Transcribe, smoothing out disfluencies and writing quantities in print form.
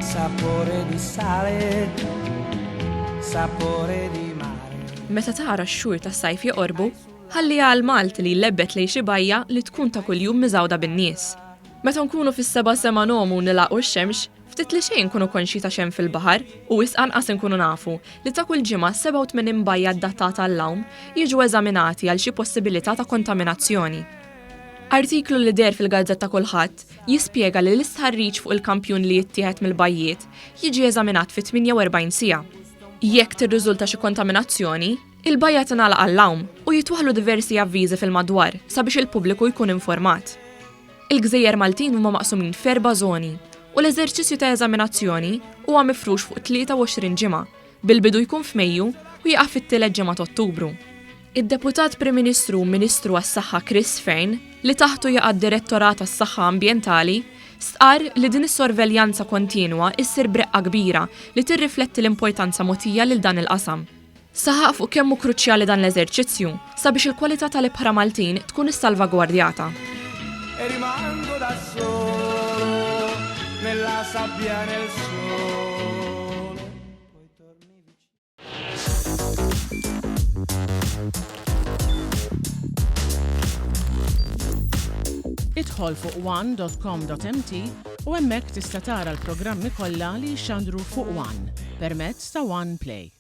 sapore di sale, sapore di mare. Meta tara x-xhur tas-sajf joqorbu, ħalli għal Malti li lebbet lejn xi bajja li tkun ta' kuljum miżawda bin-nies. Meta nkunu fis-seba' sema nomu nilaqgħu x-xemx, ftit li xejn nkunu konxi ta' xemm fil-baħar u wisqanqas inkunu nafu li ta' kull ġimgħa 87 bajja ddattata għall-lawm jiġu eżaminati għal xi possibilità ta' kontaminazzjoni. Artiklu li der fil-Gazzetta Kulħadd jispjega li l-istħarriġ fuq il-kampjun li jittieħed mill-bajjiet jiġi eżaminat fi 48 siegħa. Jekk tirriżulta xi kontaminazzjoni, il-bajja tingħalaq għall-lawm u jitwaħħlu diversi avviżi fil-madwar sabiex il-pubbliku jkun informat. Il-Gżejjer Maltin huma maqsumin f'4 żoni u l-eżerċizzju ta' eżaminazzjoni huwa mifrux fuq 23 ġimgħa, bil-bidu jkun f'Mejju u jaqaf fit-tielet ġimgħa ta' Ottubru. Id-Deputat Prim Ministru u Ministru għas-Saħħa Chris Fein li taħtu jaqa' d-Direttorat tas-Saħħa Ambjentali stqar li din is-sorveljanza kontinwa issir breqqa kbira li tirrifletti l-importanza mogħtija lil dan il-qasam. Saħaq fuq kemm hu kruċjali dan l-eżerċizzju sabiex il-kwalità tal-ibħra Maltin tkun issalvagwardjata. E rimango da solo nella sabbia nel sole. Poi torni Idħol fuq one.com.mt u hemmhekk tista' tara l-programmi kollha li jxandru fuq One permezz ta' One Play.